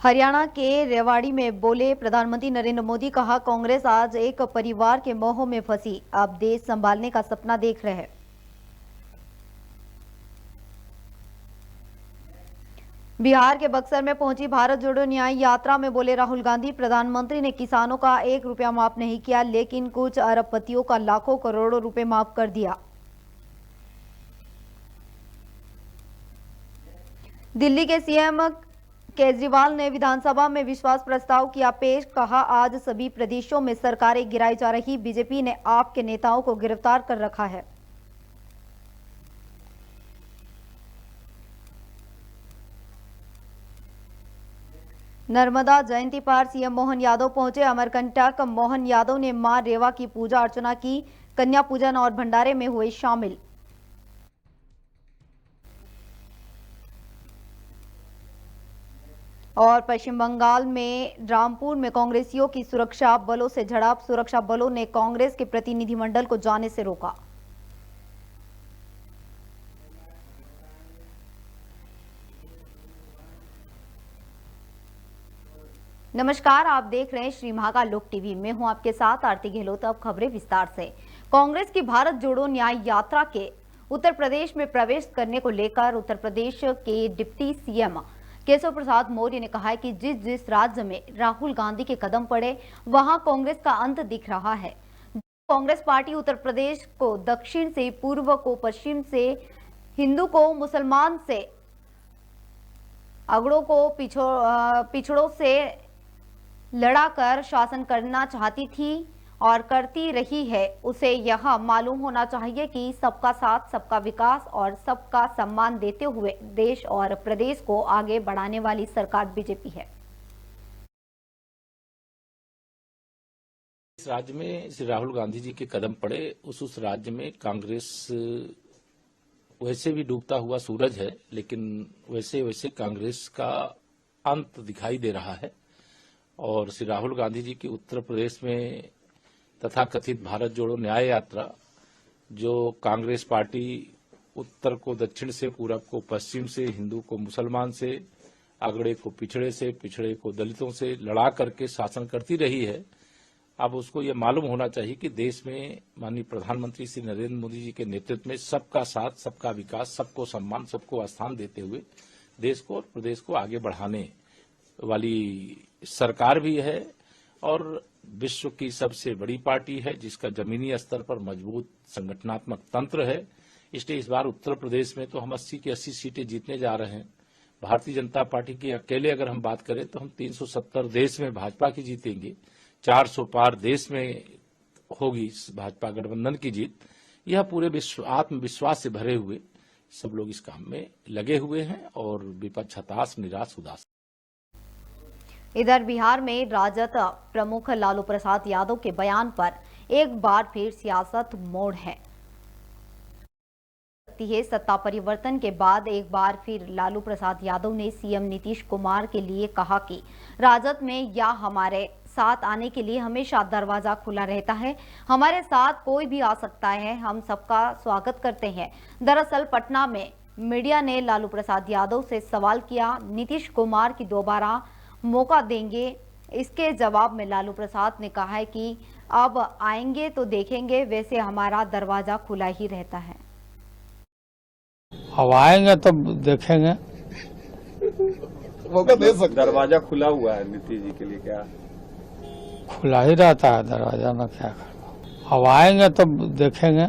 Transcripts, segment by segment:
हरियाणा के रेवाड़ी में बोले प्रधानमंत्री नरेंद्र मोदी, कहा कांग्रेस आज एक परिवार के मोह में फंसी, अब देश संभालने का सपना देख रहे हैं। बिहार के बक्सर में पहुंची भारत जोड़ो न्याय यात्रा में बोले राहुल गांधी, प्रधानमंत्री ने किसानों का 1 रुपया माफ नहीं किया, लेकिन कुछ अरबपतियों का लाखों करोड़ों रुपए माफ कर दिया। दिल्ली के सीएम केजरीवाल ने विधानसभा में विश्वास प्रस्ताव किया पेश, कहा आज सभी प्रदेशों में सरकारें गिराई जा रही, बीजेपी ने आप के नेताओं को गिरफ्तार कर रखा है। नर्मदा जयंती पर सीएम मोहन यादव पहुंचे अमरकंटक, मोहन यादव ने मां रेवा की पूजा अर्चना की, कन्या पूजन और भंडारे में हुए शामिल। और पश्चिम बंगाल में रामपुर में कांग्रेसियों की सुरक्षा बलों से झड़प, सुरक्षा बलों ने कांग्रेस के प्रतिनिधिमंडल को जाने से रोका। नमस्कार, आप देख रहे हैं श्री महाकाल लोक टीवी। मैं हूं आपके साथ आरती गहलोत। अब खबरें विस्तार से। कांग्रेस की भारत जोड़ो न्याय यात्रा के उत्तर प्रदेश में प्रवेश करने को लेकर उत्तर प्रदेश के डिप्टी सीएम केशव प्रसाद मौर्य ने कहा है कि जिस जिस राज्य में राहुल गांधी के कदम पड़े वहां कांग्रेस का अंत दिख रहा है। कांग्रेस पार्टी उत्तर प्रदेश को दक्षिण से पूर्व को पश्चिम से, हिंदू को मुसलमान से, अगड़ों को पिछड़ों से लड़ाकर शासन करना चाहती थी और करती रही है, उसे यह मालूम होना चाहिए कि सबका साथ, सबका विकास और सबका सम्मान देते हुए देश और प्रदेश को आगे बढ़ाने वाली सरकार बीजेपी है। इस राज्य में श्री राहुल गांधी जी के कदम पड़े, उस राज्य में कांग्रेस वैसे भी डूबता हुआ सूरज है, लेकिन वैसे वैसे कांग्रेस का अंत दिखाई दे रहा है। और श्री राहुल गांधी जी की उत्तर प्रदेश में तथा कथित भारत जोड़ो न्याय यात्रा, जो कांग्रेस पार्टी उत्तर को दक्षिण से, पूरब को पश्चिम से, हिंदू को मुसलमान से, अगड़े को पिछड़े से, पिछड़े को दलितों से लड़ा करके शासन करती रही है। अब उसको ये मालूम होना चाहिए कि देश में माननीय प्रधानमंत्री श्री नरेंद्र मोदी जी के नेतृत्व में सबका साथ, सबका विकास, सबको सम्मान, सबको स्थान देते हुए देश को और प्रदेश को आगे बढ़ाने वाली सरकार भी है और विश्व की सबसे बड़ी पार्टी है, जिसका जमीनी स्तर पर मजबूत संगठनात्मक तंत्र है। इसलिए इस बार उत्तर प्रदेश में तो हम 80 की 80 सीटें जीतने जा रहे हैं। भारतीय जनता पार्टी की अकेले अगर हम बात करें तो हम 370 देश में भाजपा की जीतेंगे, 400 पार देश में होगी भाजपा गठबंधन की जीत। यह पूरे आत्मविश्वास से भरे हुए सब लोग इस काम में लगे हुए हैं और विपक्ष हताश, निराश, उदास। इधर बिहार में राजद प्रमुख लालू प्रसाद यादव के बयान पर एक बार फिर सियासत मोड़ है। सत्ता परिवर्तन के बाद एक बार फिर लालू प्रसाद यादव ने सीएम नीतीश कुमार के लिए कहा कि राजद में या हमारे साथ आने के लिए हमेशा दरवाजा खुला रहता है, हमारे साथ कोई भी आ सकता है, हम सबका स्वागत करते हैं। दरअसल पटना में मीडिया ने लालू प्रसाद यादव से सवाल किया, नीतीश कुमार की दोबारा मौका देंगे? इसके जवाब में लालू प्रसाद ने कहा है कि अब आएंगे तो देखेंगे, वैसे हमारा दरवाजा खुला ही रहता है। अब आएंगे तो देखेंगे। मौका दे सकते, दरवाजा खुला हुआ है नीतीश जी के लिए, क्या खुला ही रहता है दरवाजा में, क्या करना। अब आएंगे तो देखेंगे।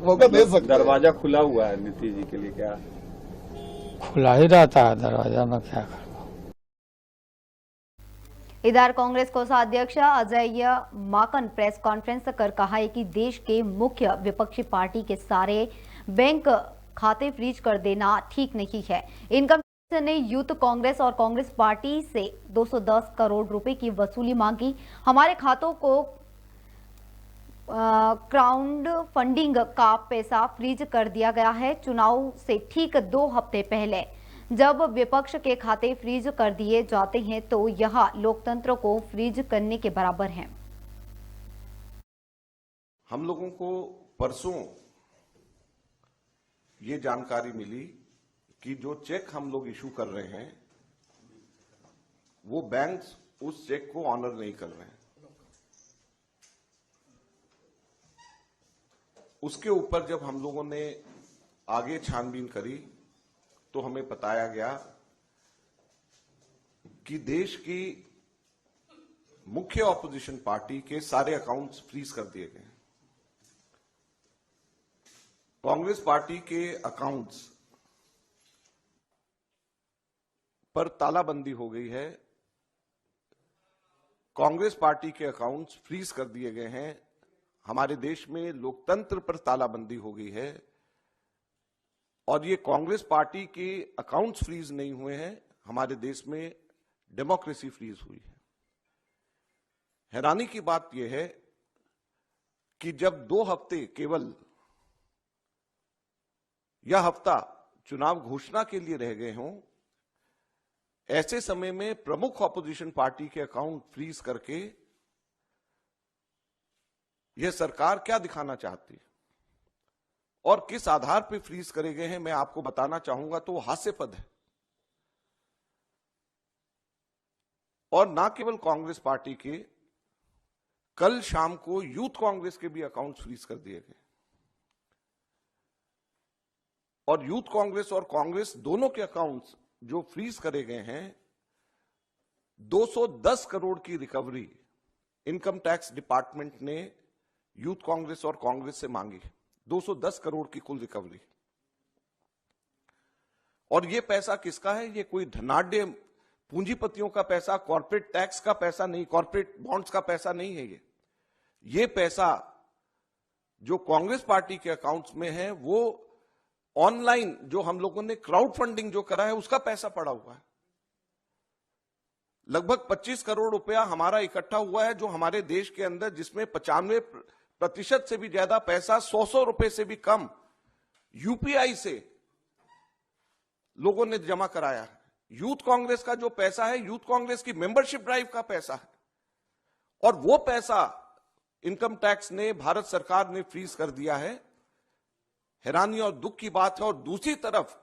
मौका दे सकते, दरवाजा खुला हुआ है नीतीश जी के लिए, क्या खुला ही रहता है दरवाजा में, क्या करना। इधर कांग्रेस कोषाध्यक्ष अजय माकन प्रेस कॉन्फ्रेंस कर कहा है कि देश के मुख्य विपक्षी पार्टी के सारे बैंक खाते फ्रीज कर देना ठीक नहीं है। इनकम टैक्स ने यूथ कांग्रेस और कांग्रेस पार्टी से 210 करोड़ रुपए की वसूली मांगी। हमारे खातों को क्राउड फंडिंग का पैसा फ्रीज कर दिया गया है। चुनाव से ठीक 2 हफ्ते पहले जब विपक्ष के खाते फ्रीज कर दिए जाते हैं तो यह लोकतंत्र को फ्रीज करने के बराबर है। हम लोगों को परसों ये जानकारी मिली कि जो चेक हम लोग इशू कर रहे हैं वो बैंक्स उस चेक को ऑनर नहीं कर रहे हैं। उसके ऊपर जब हम लोगों ने आगे छानबीन करी तो हमें बताया गया कि देश की मुख्य ऑपोजिशन पार्टी के सारे अकाउंट्स फ्रीज कर दिए गए। कांग्रेस पार्टी के अकाउंट्स पर तालाबंदी हो गई है। कांग्रेस पार्टी के अकाउंट्स फ्रीज कर दिए गए हैं। हमारे देश में लोकतंत्र पर तालाबंदी हो गई है और ये कांग्रेस पार्टी के अकाउंट्स फ्रीज नहीं हुए हैं, हमारे देश में डेमोक्रेसी फ्रीज हुई है। हैरानी की बात यह है कि जब 2 हफ्ते केवल यह हफ्ता चुनाव घोषणा के लिए रह गए हों, ऐसे समय में प्रमुख ऑपोजिशन पार्टी के अकाउंट फ्रीज करके यह सरकार क्या दिखाना चाहती है और किस आधार पर फ्रीज करे गए हैं, मैं आपको बताना चाहूंगा तो वो हास्यास्पद है। और ना केवल कांग्रेस पार्टी के, कल शाम को यूथ कांग्रेस के भी अकाउंट फ्रीज कर दिए गए और यूथ कांग्रेस और कांग्रेस दोनों के अकाउंट्स जो फ्रीज करे गए हैं, 210 करोड़ की रिकवरी इनकम टैक्स डिपार्टमेंट ने यूथ कांग्रेस और कांग्रेस से मांगी। 210 करोड़ की कुल रिकवरी। और यह पैसा किसका है? यह कोई धनाढ्य पूंजीपतियों का पैसा, कॉर्पोरेट टैक्स का पैसा नहीं, कॉर्पोरेट बॉन्ड्स का पैसा नहीं है। ये पैसा जो कांग्रेस पार्टी के अकाउंट्स में है वो ऑनलाइन जो हम लोगों ने क्राउड फंडिंग जो करा है उसका पैसा पड़ा हुआ है। लगभग 25 करोड़ रुपया हमारा इकट्ठा हुआ है जो हमारे देश के अंदर, जिसमें 95% से भी ज्यादा पैसा 100 रुपए से भी कम यूपीआई से लोगों ने जमा कराया है। यूथ कांग्रेस का जो पैसा है, यूथ कांग्रेस की मेंबरशिप ड्राइव का पैसा है और वो पैसा इनकम टैक्स ने, भारत सरकार ने फ्रीज कर दिया है। हैरानी और दुख की बात है। और दूसरी तरफ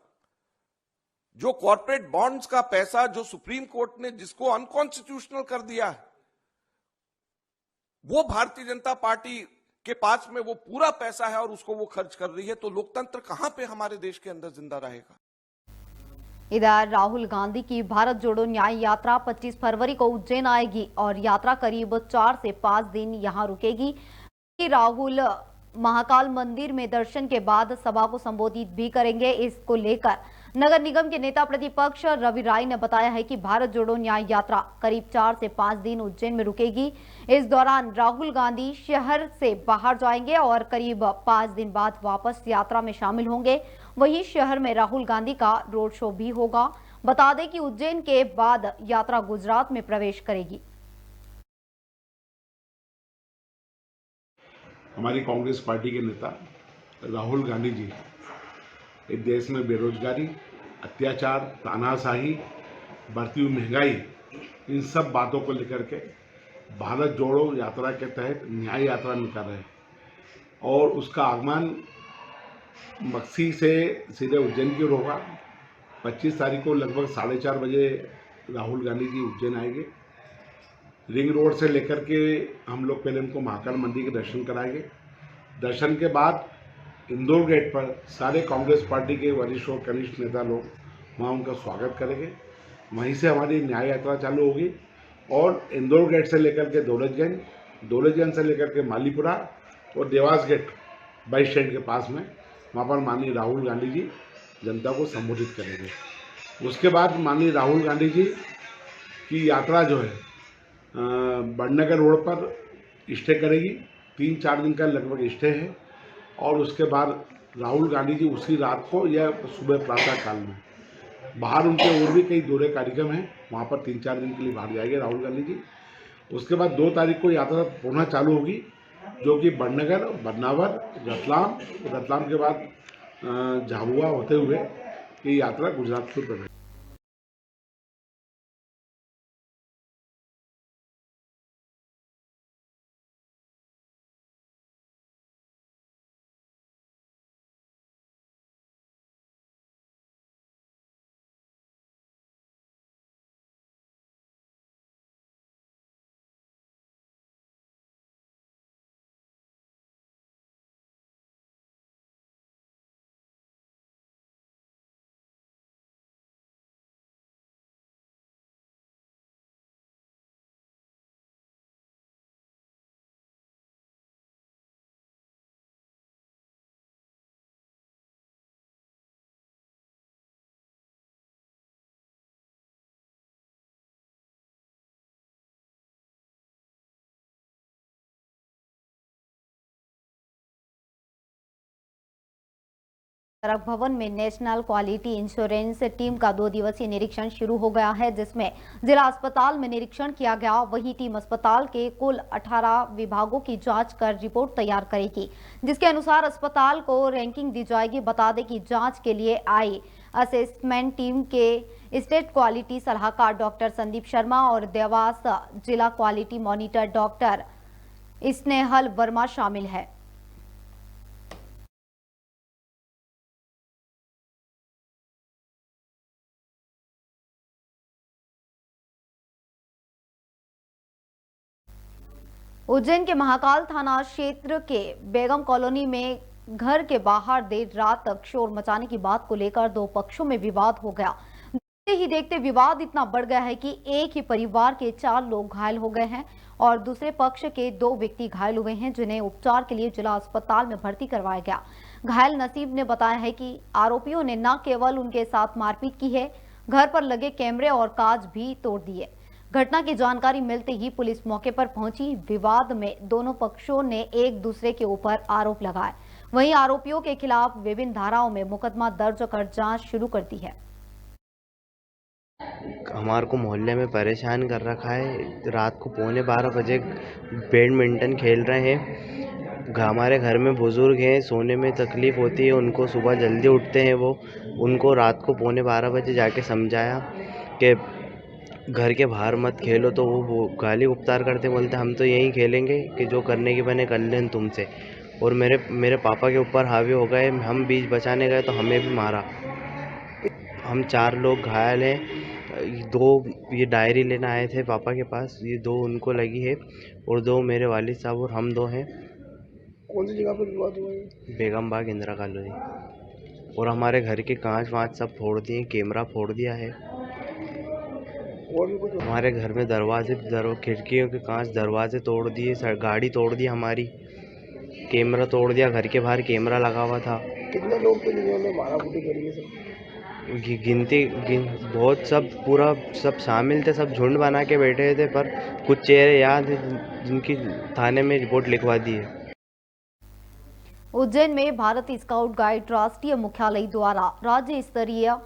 जो कॉर्पोरेट बॉन्ड्स का पैसा जो सुप्रीम कोर्ट ने जिसको अनकॉन्स्टिट्यूशनल कर दिया है, वो भारतीय जनता पार्टी के पास में वो पूरा पैसा है और उसको वो खर्च कर रही है। तो लोकतंत्र कहां पे हमारे देश के अंदर जिंदा रहेगा? इधर राहुल गांधी की भारत जोड़ो न्याय यात्रा 25 फरवरी को उज्जैन आएगी और यात्रा करीब 4 से 5 दिन यहां रुकेगी। राहुल महाकाल मंदिर में दर्शन के बाद सभा को संबोधित भी करेंगे। इसको लेकर नगर निगम के नेता प्रतिपक्ष रवि राय ने बताया है कि भारत जोड़ो न्याय यात्रा करीब 4 से 5 दिन उज्जैन में रुकेगी। इस दौरान राहुल गांधी शहर से बाहर जाएंगे और करीब 5 दिन बाद वापस यात्रा में शामिल होंगे। वहीं शहर में राहुल गांधी का रोड शो भी होगा। बता दें कि उज्जैन के बाद यात्रा गुजरात में प्रवेश करेगी। हमारी कांग्रेस पार्टी के नेता राहुल गांधी जी इस देश में बेरोजगारी, अत्याचार, तानाशाही, बढ़ती हुई महंगाई, इन सब बातों को लेकर के भारत जोड़ो यात्रा के तहत न्याय यात्रा निकाल रहे हैं और उसका आगमन मक्सी से सीधे उज्जैन की ओर होगा। 25 तारीख को लगभग 4:30 बजे राहुल गांधी जी उज्जैन आएंगे। रिंग रोड से लेकर के हम लोग पहले उनको महाकाल मंदिर के दर्शन कराएंगे। दर्शन के बाद इंदौर गेट पर सारे कांग्रेस पार्टी के वरिष्ठ और कनिष्ठ नेता लोग वहाँ उनका स्वागत करेंगे। वहीं से हमारी न्याय यात्रा चालू होगी और इंदौर गेट से लेकर के दौलतगंज, दौलतगंज से लेकर के मालीपुरा और देवास गेट बस स्टैंड के पास में वहाँ पर माननीय राहुल गांधी जी जनता को संबोधित करेंगे। उसके बाद माननीय राहुल गांधी जी की यात्रा जो है बड़नगर रोड पर स्टे करेगी। 3-4 दिन का लगभग स्टे है और उसके बाद राहुल गांधी जी उसी रात को या सुबह प्रातः काल में बाहर उनके और भी कई दौरे कार्यक्रम हैं, वहाँ पर 3-4 दिन के लिए बाहर जाएंगे राहुल गांधी जी। उसके बाद 2 तारीख को यात्रा पुनः चालू होगी जो कि बड़नगर, बदनावर, रतलाम के बाद झाबुआ होते हुए ये यात्रा गुजरात की ओर सड़क भवन में नेशनल क्वालिटी इंश्योरेंस टीम का 2 दिवसीय निरीक्षण शुरू हो गया है, जिसमें जिला अस्पताल में निरीक्षण किया गया। वहीं टीम अस्पताल के कुल 18 विभागों की जांच कर रिपोर्ट तैयार करेगी, जिसके अनुसार अस्पताल को रैंकिंग दी जाएगी। बता दें कि जांच के लिए आई असेसमेंट टीम के स्टेट क्वालिटी सलाहकार डॉक्टर संदीप शर्मा और देवास जिला quality monitor doctor Snehal Verma शामिल है। उज्जैन के महाकाल थाना क्षेत्र के बेगम कॉलोनी में घर के बाहर देर रात तक शोर मचाने की बात को लेकर 2 पक्षों में विवाद हो गया। देखते ही देखते विवाद इतना बढ़ गया है कि एक ही परिवार के 4 लोग घायल हो गए हैं और दूसरे पक्ष के 2 व्यक्ति घायल हुए हैं, जिन्हें उपचार के लिए जिला अस्पताल में भर्ती करवाया गया। घायल नसीब ने बताया है कि आरोपियों ने न केवल उनके साथ मारपीट की है, घर पर लगे कैमरे और कांच भी तोड़ दिए। घटना की जानकारी मिलते ही पुलिस मौके पर पहुंची। विवाद में दोनों पक्षों ने एक दूसरे के ऊपर आरोप लगाए। वहीं आरोपियों के खिलाफ विभिन्न धाराओं में मुकदमा दर्ज कर जांच शुरू कर दी है। हमारे को मोहल्ले में परेशान कर रखा है। रात को 11:15 बजे बैडमिंटन खेल रहे हैं। हमारे घर में बुजुर्ग हैं, सोने में तकलीफ होती है उनको, सुबह जल्दी उठते हैं वो। उनको रात को 11:15 बजे जाके समझाया कि घर के बाहर मत खेलो, तो वो गाली उपतार करते, बोलते हम तो यहीं खेलेंगे कि जो करने की बने कर लें तुमसे। और मेरे पापा के ऊपर हावी हो गए। हम बीच बचाने गए तो हमें भी मारा। हम 4 लोग घायल हैं। 2 ये डायरी लेने आए थे पापा के पास, ये 2 उनको लगी है और 2 मेरे वालिद साहब और हम 2 हैं। कौन सी जगह पर विवाद हुआ है? बेगम बाग इंदिरा कॉलोनी। और हमारे घर के कांच वाँच सब फोड़ दिए, कैमरा फोड़ दिया है। और भी कुछ? हमारे घर में खिड़कियों के कांच, दरवाजे तोड़ दिए, गाड़ी तोड़ दी हमारी, कैमरा तोड़ दिया। घर के बाहर कैमरा लगा हुआ था। कितने लोग थे जिन्होंने मारा मुठी करी है? सब गिनती बहुत, सब शामिल थे, सब झुंड बना के बैठे थे। पर कुछ चेहरे याद हैं जिनकी थाने में रिपोर्ट लिखवा दी है। उज्जैन में भारत स्काउट गाइड राष्ट्रीय मुख्यालय द्वारा राज्य स्तरीय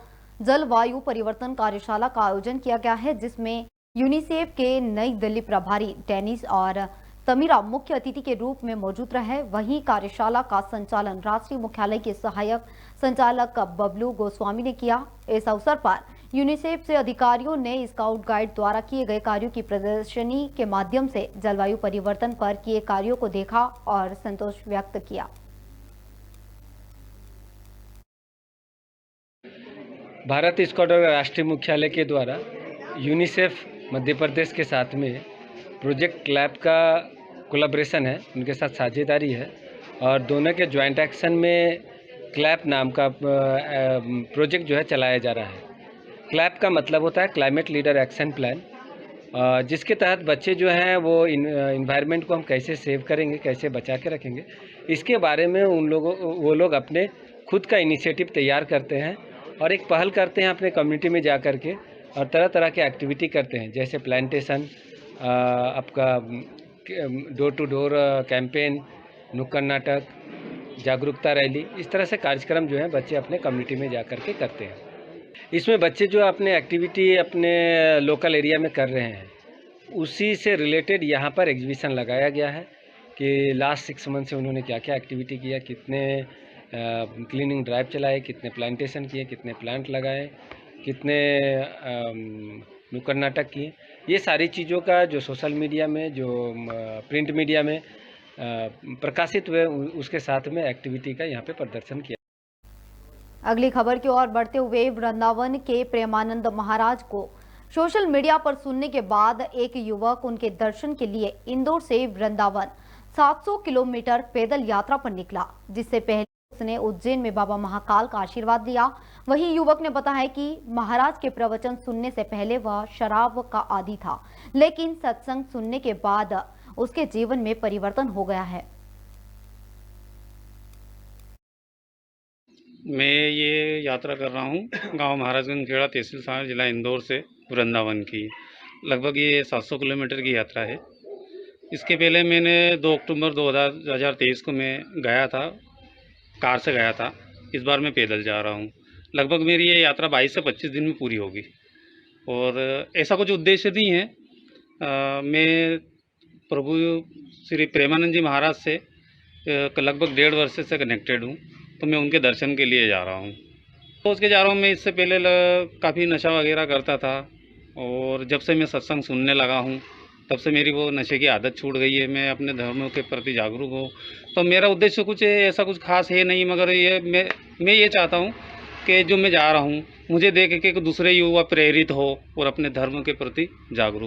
जलवायु परिवर्तन कार्यशाला का आयोजन किया गया है, जिसमें यूनिसेफ के नई दिल्ली प्रभारी डेनिस और तमीरा मुख्य अतिथि के रूप में मौजूद रहे। वहीं कार्यशाला का संचालन राष्ट्रीय मुख्यालय के सहायक संचालक बबलू गोस्वामी ने किया। इस अवसर पर यूनिसेफ से अधिकारियों ने स्काउट गाइड द्वारा किए गए कार्यों की प्रदर्शनी के माध्यम से जलवायु परिवर्तन पर किए कार्यों को देखा और संतोष व्यक्त किया। भारत स्काउट राष्ट्रीय मुख्यालय के द्वारा यूनिसेफ मध्य प्रदेश के साथ में प्रोजेक्ट लैब का कोलैबोरेशन है, उनके साथ साझेदारी है और दोनों के ज्वाइंट एक्शन में क्लैप नाम का प्रोजेक्ट जो है चलाया जा रहा है। क्लैप का मतलब होता है क्लाइमेट लीडर एक्शन प्लान, जिसके तहत बच्चे जो हैं वो इन्वायरमेंट को हम कैसे सेव करेंगे, कैसे बचा के रखेंगे, इसके बारे में वो लोग अपने खुद का इनिशिएटिव तैयार करते हैं और एक पहल करते हैं अपने कम्युनिटी में जा कर के और तरह तरह के एक्टिविटी करते हैं, जैसे प्लांटेशन, आपका डोर टू डोर कैंपेन, नुक्कड़ नाटक, जागरूकता रैली, इस तरह से कार्यक्रम जो है बच्चे अपने कम्युनिटी में जा कर के करते हैं। इसमें बच्चे जो अपने एक्टिविटी अपने लोकल एरिया में कर रहे हैं, उसी से रिलेटेड यहाँ पर एग्जीबिशन लगाया गया है कि लास्ट 6 मंथ से उन्होंने क्या क्या एक्टिविटी किया, कितने क्लीनिंग ड्राइव चलाए, कितने प्लांटेशन किए, कितने प्लांट लगाए, कितने नुक्कड़ नाटक किए। ये सारी चीज़ों का जो सोशल मीडिया में, जो प्रिंट मीडिया में प्रकाशित हुए, उसके साथ में एक्टिविटी का यहाँ पे प्रदर्शन किया। अगली खबर की ओर बढ़ते हुए वृंदावन के प्रेमानंद महाराज को सोशल मीडिया पर सुनने के बाद एक युवक उनके दर्शन के लिए इंदौर से वृंदावन 700 किलोमीटर पैदल यात्रा पर निकला, जिससे पहले उसने उज्जैन में बाबा महाकाल का आशीर्वाद लिया। वहीं युवक ने बताया कि महाराज के प्रवचन सुनने से पहले वह शराब का आदी था, लेकिन सत्संग सुनने के बाद उसके जीवन में परिवर्तन हो गया है। मैं ये यात्रा कर रहा हूँ गांव महाराजगंज खेड़ा, तहसील सागर, जिला इंदौर से वृंदावन की। लगभग ये 700 किलोमीटर की यात्रा है। इसके पहले मैंने 2 अक्टूबर 2023 को मैं गया था, कार से गया था इस बार मैं पैदल जा रहा हूँ। लगभग मेरी ये यात्रा 22 से 25 दिन में पूरी होगी और ऐसा कुछ उद्देश्य नहीं है। मैं प्रभु श्री प्रेमानंद जी महाराज से लगभग 1.5 वर्ष से कनेक्टेड हूँ, तो मैं उनके दर्शन के लिए जा रहा हूँ। तो उसके जा रहा हूँ। मैं इससे पहले काफ़ी नशा वगैरह करता था और जब से मैं सत्संग सुनने लगा हूँ तब से मेरी वो नशे की आदत छूट गई है। मैं अपने धर्म के प्रति जागरूक हूँ। तो मेरा उद्देश्य कुछ ऐसा कुछ खास है नहीं, मगर ये मैं ये चाहता हूँ कि जो मैं जा रहा हूँ मुझे देख के दूसरे युवा प्रेरित हो और अपने धर्म के प्रति जागरूक हो।